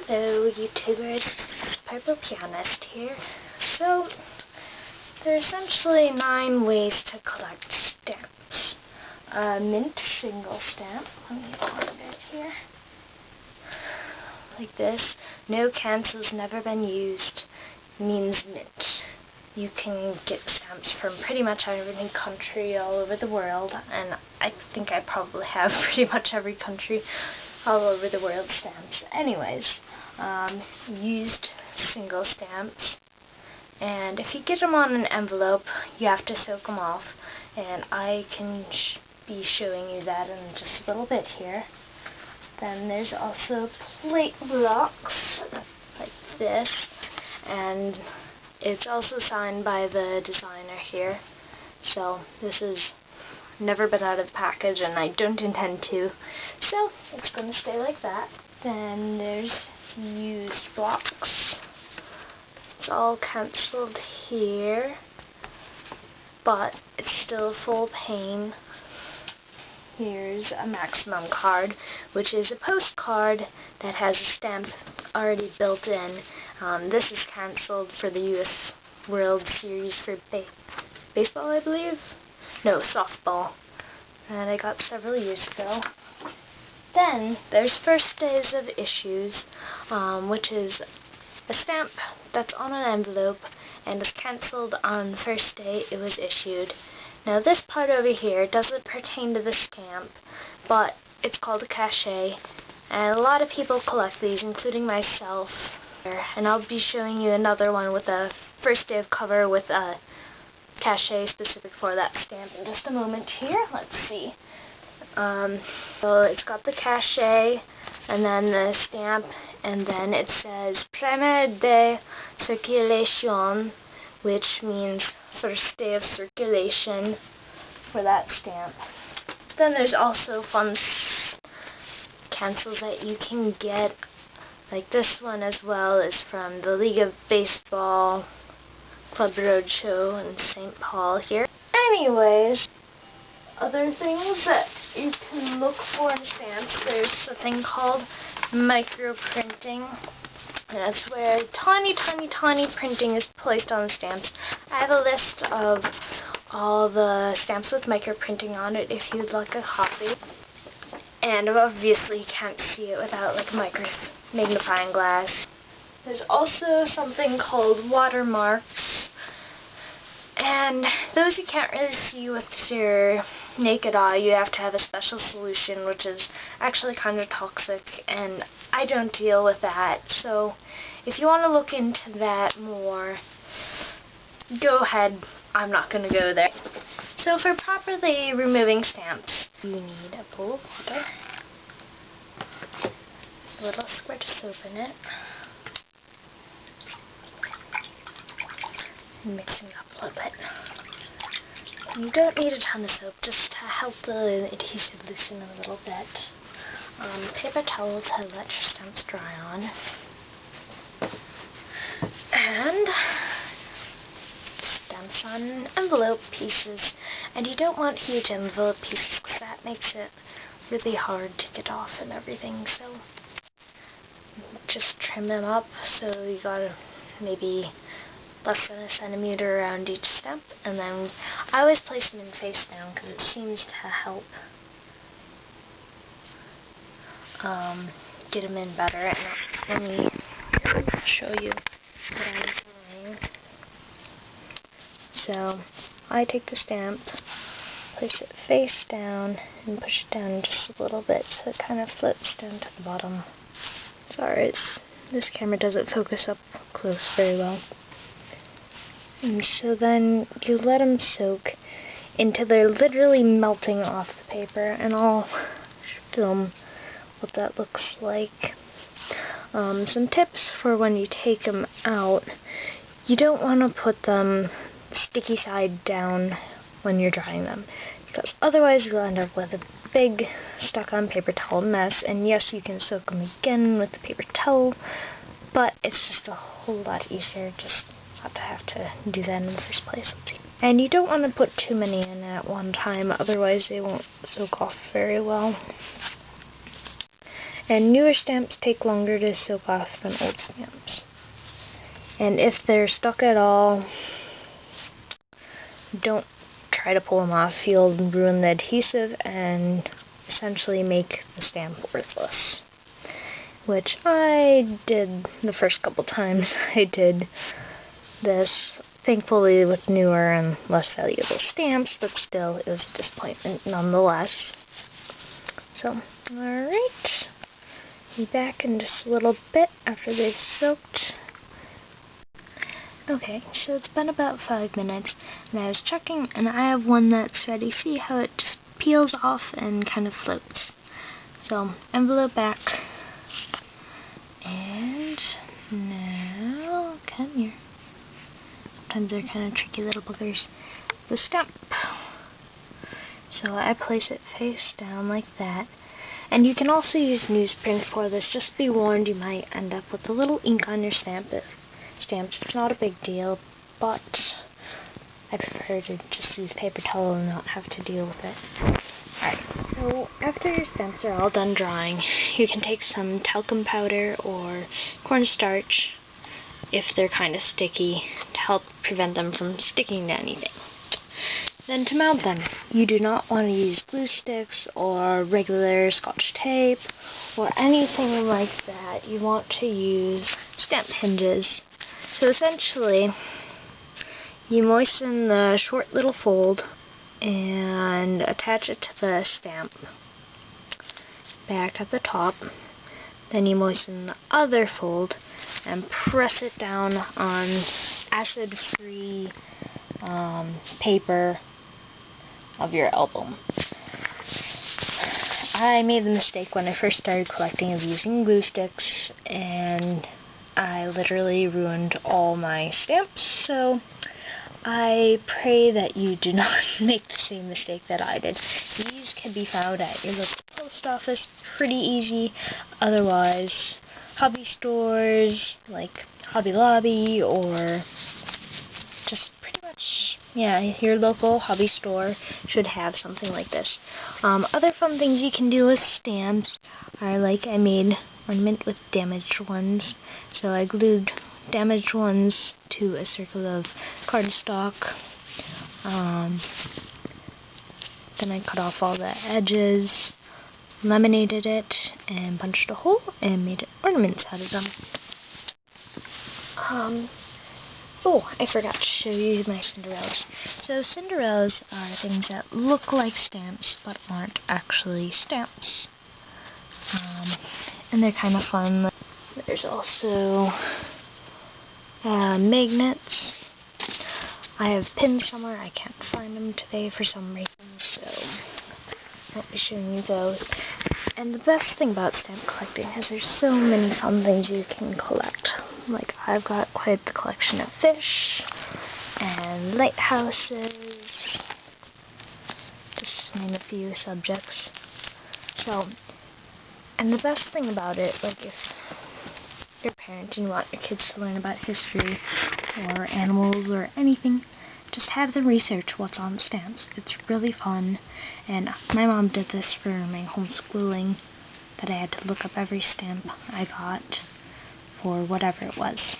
Hello YouTubers, Purple Pianist here. So, there are essentially 9 ways to collect stamps. Mint single stamp, let me find it here. Like this, no cancels, never been used, means mint. You can get stamps from pretty much every country all over the world, and I think I probably have pretty much every country all over the world stamps. Anyways, used single stamps, and if you get them on an envelope, you have to soak them off, and I can be showing you that in just a little bit here. Then there's also plate blocks like this, and it's also signed by the designer here, so this has never been out of the package and I don't intend to, so it's going to stay like that. Then there's used blocks. It's all cancelled here, but it's still full pane. Here's a maximum card, which is a postcard that has a stamp already built in. This is cancelled for the U.S. World Series for baseball, I believe? No, softball. And I got several years ago. Then there's first days of issues, which is a stamp that's on an envelope and was cancelled on the first day it was issued. Now this part over here doesn't pertain to the stamp, but it's called a cachet, and a lot of people collect these, including myself. And I'll be showing you another one with a first day of cover with a cachet specific for that stamp in just a moment here. Let's see. So it's got the cachet, and then the stamp, and then it says Premier de Circulation, which means first day of circulation for that stamp. Then there's also fun cancels that you can get, like this one as well is from the League of Baseball Club Roadshow in St. Paul here. Anyways, other things that you can look for in stamps, there's a thing called microprinting. And that's where tiny printing is placed on the stamps. I have a list of all the stamps with microprinting on it if you'd like a copy. And obviously you can't see it without like a magnifying glass. There's also something called watermarks, and those you can't really see with your naked eye. You have to have a special solution, which is actually kind of toxic, and I don't deal with that. So if you want to look into that more, go ahead. I'm not going to go there. So for properly removing stamps, you need a bowl of water, a little squirt of soap in it, and mixing up a little bit. You don't need a ton of soap, just to help the adhesive loosen a little bit. Paper towel to let your stamps dry on. And stamps on envelope pieces. And you don't want huge envelope pieces because that makes it really hard to get off and everything. So just trim them up, so you gotta maybe less than a centimeter around each stamp, and then I always place them in face down because it seems to help get them in better. And let me show you what I'm doing. So I take the stamp, place it face down, and push it down just a little bit so it kind of flips down to the bottom. Sorry, this camera doesn't focus up close very well. And so then you let them soak until they're literally melting off the paper, and I'll film what that looks like. Some tips for when you take them out: you don't want to put them sticky side down when you're drying them, because otherwise you'll end up with a big stuck on paper towel mess. And yes, you can soak them again with the paper towel, but it's just a whole lot easier just not to have to do that in the first place. And you don't want to put too many in at one time, otherwise they won't soak off very well. And newer stamps take longer to soak off than old stamps. And if they're stuck at all, don't try to pull them off. You'll ruin the adhesive and essentially make the stamp worthless. Which I did the first couple times I did this, thankfully with newer and less valuable stamps, but still it was a disappointment nonetheless. So, alright, be back in just a little bit after they've soaked. Okay, so it's been about 5 minutes, and I was checking, and I have one that's ready. See how it just peels off and kind of floats. So, envelope back. And now, come here. Sometimes they're kind of tricky little boogers. The stamp. So I place it face down like that. And you can also use newsprint for this. Just be warned, you might end up with a little ink on your stamps. It's not a big deal, but I prefer to just use paper towel and not have to deal with it. Alright, so after your stamps are all done drying, you can take some talcum powder or cornstarch, if they're kind of sticky, to help prevent them from sticking to anything. Then to mount them, you do not want to use glue sticks or regular Scotch tape or anything like that. You want to use stamp hinges. So essentially, you moisten the short little fold and attach it to the stamp back at the top. Then you moisten the other fold and press it down on acid-free paper of your album. I made the mistake when I first started collecting of using glue sticks, and I literally ruined all my stamps, so I pray that you do not make the same mistake that I did. These can be found at your local post office pretty easy. Otherwise, hobby stores like Hobby Lobby, or just pretty much, yeah, your local hobby store should have something like this. Other fun things you can do with stamps are, like, I made ornament with damaged ones. So I glued damaged ones to a circle of cardstock. Then I cut off all the edges, laminated it, and punched a hole, and made ornaments out of them. Oh, I forgot to show you my Cinderellas. So Cinderellas are things that look like stamps, but aren't actually stamps. And they're kind of fun. There's also magnets. I have pins somewhere. I can't find them today for some reason, so I won't be showing you those. And the best thing about stamp collecting is there's so many fun things you can collect. Like, I've got quite the collection of fish and lighthouses, just to name a few subjects. So, and the best thing about it, like, if you're a parent and you want your kids to learn about history or animals or anything, just have them research what's on the stamps. It's really fun, and my mom did this for my homeschooling, that I had to look up every stamp I got for whatever it was.